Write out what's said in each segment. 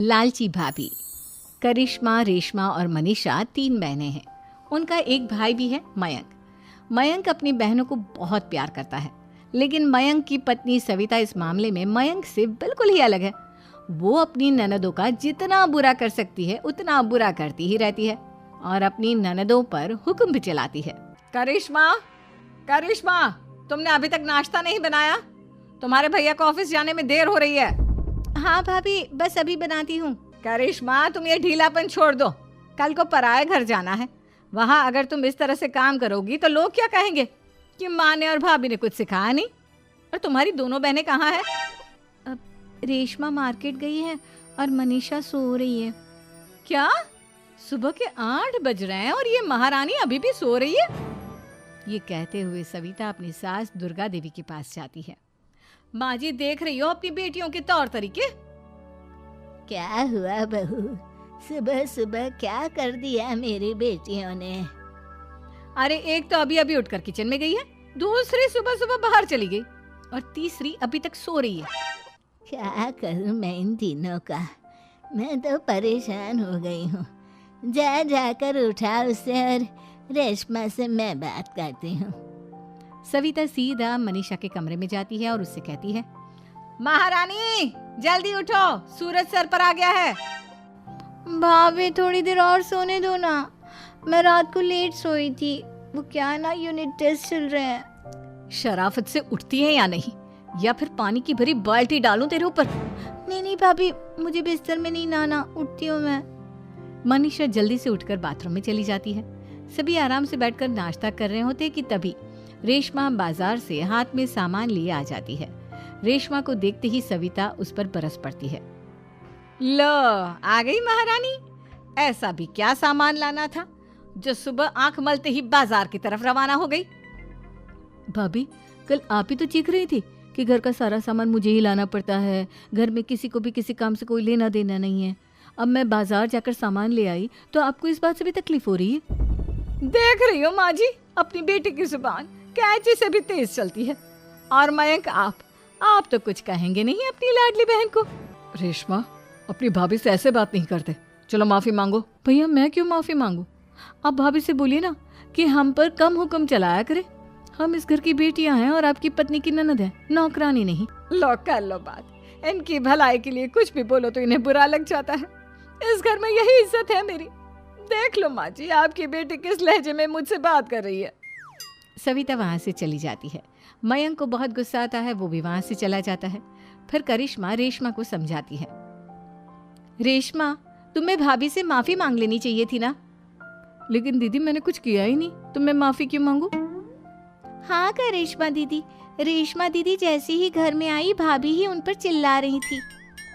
लालची भाभी। करिश्मा, रेशमा और मनीषा 3 बहनें हैं। उनका एक भाई भी है, मयंक। मयंक अपनी बहनों को बहुत प्यार करता है, लेकिन मयंक की पत्नी सविता इस मामले में मयंक से बिल्कुल ही अलग है। वो अपनी ननदों का जितना बुरा कर सकती है उतना बुरा करती ही रहती है और अपनी ननदों पर हुक्म भी चलाती है। करिश्मा, करिश्मा, तुमने अभी तक नाश्ता नहीं बनाया? तुम्हारे भैया को ऑफिस जाने में देर हो रही है। हाँ भाभी, बस अभी बनाती हूँ। करिश्मा, तुम ये ढीलापन छोड़ दो। कल को पराये घर जाना है। वहाँ अगर तुम इस तरह से काम करोगी तो लोग क्या कहेंगे कि माँ ने और भाभी ने कुछ सिखाया नहीं। और तुम्हारी दोनों बहनें कहाँ हैं? अब रेशमा मार्केट गई है और मनीषा सो रही है। क्या? सुबह के 8 बज रहे हैं और ये महारानी अभी भी सो रही है? ये कहते हुए सविता अपनी सास दुर्गा देवी के पास जाती है। माँ जी, देख रही हो अपनी बेटियों के तौर तरीके? क्या हुआ बहू, सुबह सुबह क्या कर दिया मेरी बेटियों ने? अरे एक तो अभी अभी उठकर किचन में गई है, दूसरी सुबह सुबह बाहर चली गई और तीसरी अभी तक सो रही है। क्या करूं मैं इन तीनों का, मैं तो परेशान हो गई हूँ। जा जाकर उठा उसे और रेशमा से मैं बात करती हूँ। सविता सीधा मनीषा के कमरे में जाती है और उससे कहती है, महारानी जल्दी उठो, सूरज सर पर आ गया है। भाभी थोड़ी देर और सोने दो ना, मैं रात को लेट सोई थी। वो क्या ना, यूनिट टेस्ट चल रहे हैं। शराफत से उठती है या नहीं, या फिर पानी की भरी बाल्टी डालूं तेरे ऊपर? नहीं नहीं भाभी, मुझे बिस्तर में नहीं लाना, उठती हूँ मैं। मनीषा जल्दी से उठकर बाथरूम में चली जाती है। सभी आराम से बैठकर नाश्ता कर रहे होते कि तभी रेशमा बाजार से हाथ में सामान लिए आ जाती है। रेशमा को देखते ही सविता उस पर बरस पड़ती है। लो, आ गई महारानी। ऐसा भी क्या सामान लाना था जो सुबह आंख मलते ही बाजार की तरफ रवाना हो गई? भाभी, कल आप ही तो चीख रही थी कि घर का सारा सामान मुझे ही लाना पड़ता है, घर में किसी को भी किसी काम से कोई लेना देना नहीं है। अब मैं बाजार जाकर सामान ले आई तो आपको इस बात से भी तकलीफ हो रही है? देख रही हो माँ जी, अपनी बेटी की जुबान कैंची से भी तेज चलती है। और मयंक, आप तो कुछ कहेंगे नहीं अपनी लाडली बहन को। रेशमा, अपनी भाभी से ऐसे बात नहीं करते। चलो माफी मांगो। भैया, मैं क्यों माफी मांगू? आप भाभी से बोलिए ना कि हम पर कम हुक्म चलाया करे। हम इस घर की बेटियां हैं और आपकी पत्नी की ननद है, नौकरानी नहीं। लो कर लो बात। इनकी भलाई के लिए कुछ भी बोलो तो इन्हें बुरा लग जाता है। इस घर में यही इज्जत है मेरी। देख लो माँ जी, आपकी बेटी किस लहजे में मुझसे बात कर रही है। सविता वहां से चली जाती है। मयंक को बहुत गुस्सा आता है, वो भी वहां से चला जाता है। फिर करिश्मा रेशमा को समझाती है, रेशमा, तुम्हें भाभी से माफी मांग लेनी चाहिए थी ना। लेकिन दीदी, मैंने कुछ किया ही नहीं, तो मैं माफी क्यों मांगू? हाँ करिश्मा दीदी, रेशमा दीदी जैसे ही घर में आई भाभी ही उन पर चिल्ला रही थी।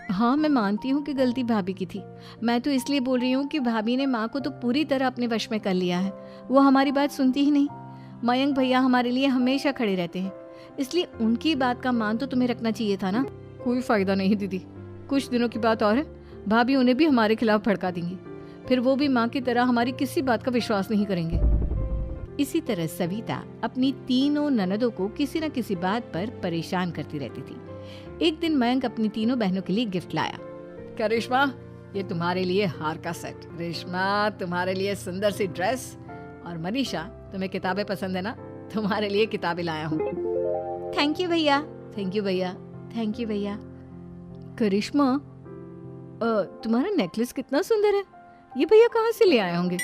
हाँ, मैं मानती हूँ कि गलती भाभी की थी। मैं तो इसलिए बोल रही हूँ कि भाभी ने माँ को तो पूरी तरह अपने वश में कर लिया है। वो हमारी बात सुनती ही नहीं। मयंक भैया हमारे लिए हमेशा खड़े रहते हैं, इसलिए उनकी बात का मान तो तुम्हें रखना चाहिए था ना। कोई फायदा नहीं दीदी, कुछ दिनों की बात और है, भाभी उन्हें भी हमारे खिलाफ भड़का देंगी। फिर वो भी माँ की तरह हमारी किसी बात का विश्वास नहीं करेंगे। इसी तरह सविता अपनी तीनों ननदों को किसी न किसी बात पर परेशान करती रहती थी। एक दिन मयंक अपनी तीनों बहनों के लिए गिफ्ट लाया। क्या रेशमा, ये तुम्हारे लिए हार का सेट। रेशमा, तुम्हारे लिए सुंदर सी ड्रेस। और मनीषा, तुम्हें किताबें पसंद है ना, तुम्हारे लिए किताबें लाया हूँ। थैंक यू भैया। थैंक यू भैया। थैंक यू भैया। करिश्मा, तुम्हारा नेकलेस कितना सुंदर है, ये भैया कहाँ से ले आए होंगे?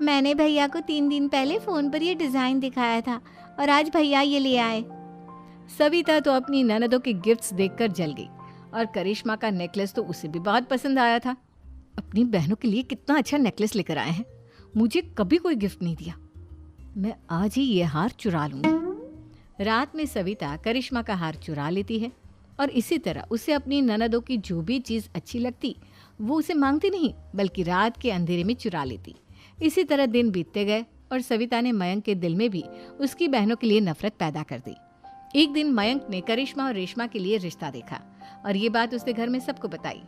मैंने भैया को 3 दिन पहले फोन पर ये डिजाइन दिखाया था और आज भैया ये ले आए। सविता तो अपनी ननदों के गिफ्ट्स देखकर जल गई और करिश्मा का नेकलेस तो उसे भी बहुत पसंद आया था। अपनी बहनों के लिए कितना अच्छा नेकलेस लेकर आए हैं, मुझे कभी कोई गिफ्ट नहीं दिया। मैं आज ही ये हार चुरा लूंगी। रात में सविता करिश्मा का हार चुरा लेती है और इसी तरह उसे अपनी ननदों की जो भी चीज़ अच्छी लगती वो उसे मांगती नहीं, बल्कि रात के अंधेरे में चुरा लेती। इसी तरह दिन बीतते गए और सविता ने मयंक के दिल में भी उसकी बहनों के लिए नफरत पैदा कर दी। एक दिन मयंक ने करिश्मा और रेशमा के लिए रिश्ता देखा और ये बात उसने घर में सबको बताई।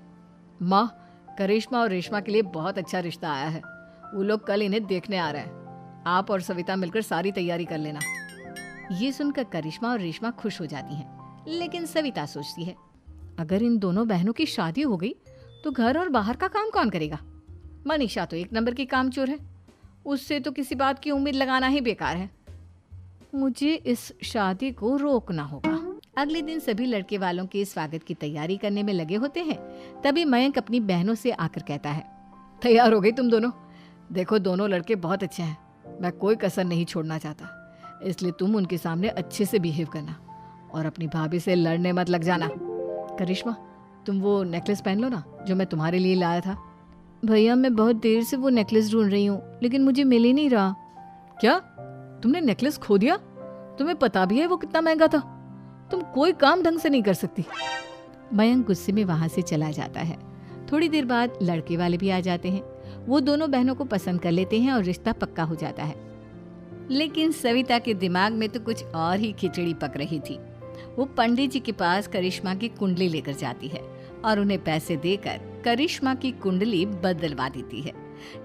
माँ, करिश्मा और रेशमा के लिए बहुत अच्छा रिश्ता आया है, वो लोग कल इन्हें देखने आ रहे हैं। आप और सविता मिलकर सारी तैयारी कर लेना। ये सुनकर करिश्मा और रेशमा खुश हो जाती हैं, लेकिन सविता सोचती है, अगर इन दोनों बहनों की शादी हो गई तो घर और बाहर का काम कौन करेगा? मनीषा तो एक नंबर की कामचोर है, उससे तो किसी बात की उम्मीद लगाना ही बेकार है। मुझे इस शादी को रोकना होगा। अगले दिन सभी लड़के वालों के स्वागत की तैयारी करने में लगे होते हैं। तभी मयंक अपनी बहनों से आकर कहता है, तैयार हो गई तुम दोनों? देखो दोनों लड़के बहुत अच्छे हैं, मैं कोई कसर नहीं छोड़ना चाहता, इसलिए तुम उनके सामने अच्छे से बिहेव करना और अपनी भाभी से लड़ने मत लग जाना। करिश्मा, तुम वो नेकलेस पहन लो ना जो मैं तुम्हारे लिए लाया था। भैया मैं बहुत देर से वो नेकलेस ढूंढ रही हूँ, लेकिन मुझे मिल ही नहीं रहा। क्या तुमने नेकलेस खो दिया? तुम्हें पता भी है वो कितना महंगा था? तुम कोई काम ढंग से नहीं कर सकती। मयंक गुस्से में वहां से चला जाता है। थोड़ी देर बाद लड़के वाले भी आ जाते हैं। वो दोनों बहनों को पसंद कर लेते हैं और रिश्ता पक्का हो जाता है। लेकिन सविता के दिमाग में तो कुछ और ही खिचड़ी पक रही थी। वो पंडित जी के पास करिश्मा की कुंडली लेकर जाती है और उन्हें पैसे देकर करिश्मा की कुंडली बदलवा देती है।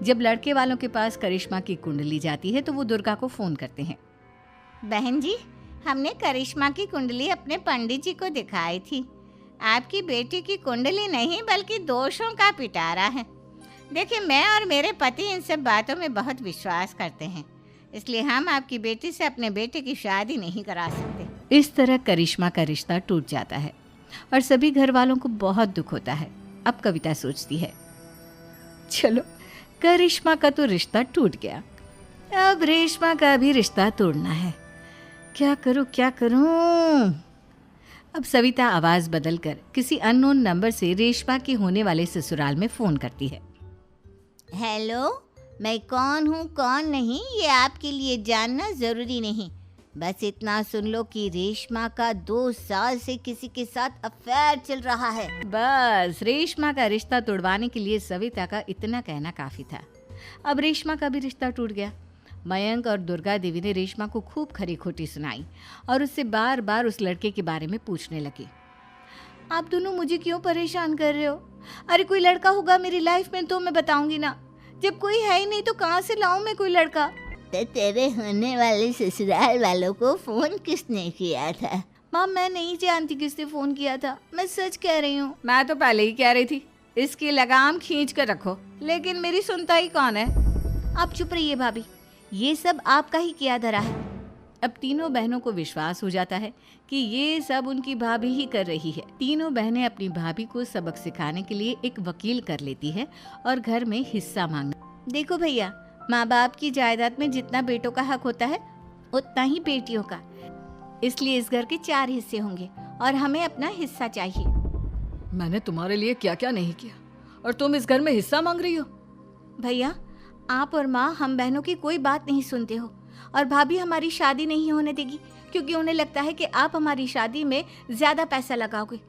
जब लड़के वालों के पास करिश्मा की कुंडली जाती है तो वो दुर्गा को फोन करते हैं। बहन जी, हमने करिश्मा की कुंडली अपने पंडित जी को दिखाई थी। आपकी बेटी की कुंडली नहीं बल्कि दोषों का पिटारा है। देखिए, मैं और मेरे पति इन सब बातों में बहुत विश्वास करते हैं, इसलिए हम आपकी बेटी से अपने बेटे की शादी नहीं करा सकते। इस तरह करिश्मा का रिश्ता टूट जाता है और सभी घर वालों को बहुत दुख होता है। अब कविता सोचती है, चलो करिश्मा का तो रिश्ता टूट गया, अब रेशमा का भी रिश्ता तोड़ना है। क्या करूं? अब सविता आवाज बदलकर किसी अननोन नंबर से रेशमा के होने वाले ससुराल में फोन करती है। हेलो, मैं कौन हूँ कौन नहीं ये आपके लिए जानना ज़रूरी नहीं। बस इतना सुन लो कि रेशमा का 2 साल से किसी के साथ अफेयर चल रहा है। बस रेशमा का रिश्ता तोड़वाने के लिए सविता का इतना कहना काफी था। अब रेशमा का भी रिश्ता टूट गया। मयंक और दुर्गा देवी ने रेशमा को खूब खरी खोटी सुनाई और उससे बार बार उस लड़के के बारे में पूछने लगी। आप दोनों मुझे क्यों परेशान कर रहे हो? अरे कोई लड़का होगा मेरी लाइफ में तो मैं बताऊंगी ना, जब कोई है ही नहीं तो कहाँ से लाऊं मैं कोई लड़का? तो तेरे होने वाले ससुराल वालों को फोन किसने किया था? माँ, मैं नहीं जानती किसने फोन किया था, मैं सच कह रही हूँ। मैं तो पहले ही कह रही थी इसकी लगाम खींच कर रखो, लेकिन मेरी सुनता ही कौन है। आप चुप रहिए भाभी, ये सब आपका ही किया धरा है। अब तीनों बहनों को विश्वास हो जाता है कि ये सब उनकी भाभी ही कर रही है। तीनों बहनें अपनी भाभी को सबक सिखाने के लिए एक वकील कर लेती है और घर में हिस्सा मांगना। देखो भैया, माँ बाप की जायदाद में जितना बेटों का हक होता है उतना ही बेटियों का, इसलिए इस घर के 4 हिस्से होंगे और हमें अपना हिस्सा चाहिए। मैंने तुम्हारे लिए क्या क्या नहीं किया और तुम इस घर में हिस्सा मांग रही हो? भैया, आप और माँ हम बहनों की कोई बात नहीं सुनते हो और भाभी हमारी शादी नहीं होने देगी क्योंकि उन्हें लगता है कि आप हमारी शादी में ज्यादा पैसा लगाओगे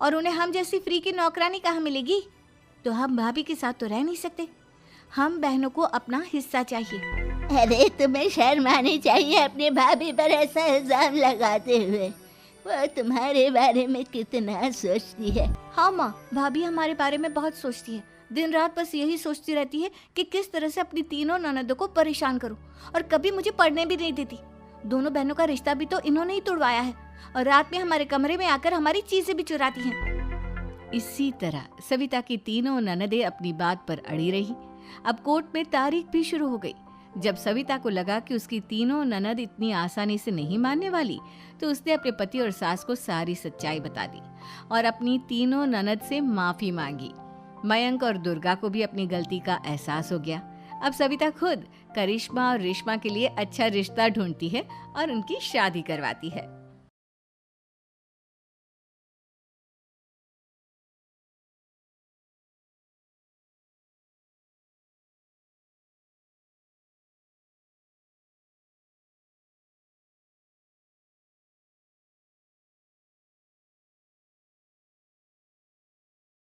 और उन्हें हम जैसी फ्री की नौकरानी कहाँ मिलेगी। तो हम भाभी के साथ तो रह नहीं सकते, हम बहनों को अपना हिस्सा चाहिए। अरे तुम्हें शर्म आनी चाहिए अपने भाभी पर ऐसा इल्जाम लगाते हुए। वो तुम्हारे बारे में कितना सोचती है। हाँ माँ, भाभी हमारे बारे में बहुत सोचती है, दिन रात बस यही सोचती रहती है कि किस तरह से अपनी तीनों ननदों को परेशान करूं और कभी मुझे पढ़ने भी नहीं देती। दोनों बहनों का रिश्ता भी तो इन्होंने ही तोड़वाया है और रात में हमारे कमरे में आकर हमारी चीजें भी चुराती हैं। इसी तरह सविता की तीनों ननदें अपनी बात पर अड़ी रही। अब कोर्ट में तारीख भी शुरू हो गई। जब सविता को लगा कि उसकी तीनों ननद इतनी आसानी से नहीं मानने वाली, तो उसने अपने पति और सास को सारी सच्चाई बता दी और अपनी तीनों ननद से माफी मांगी। मयंक और दुर्गा को भी अपनी गलती का एहसास हो गया। अब सविता खुद करिश्मा और रेशमा के लिए अच्छा रिश्ता ढूंढती है और उनकी शादी करवाती है।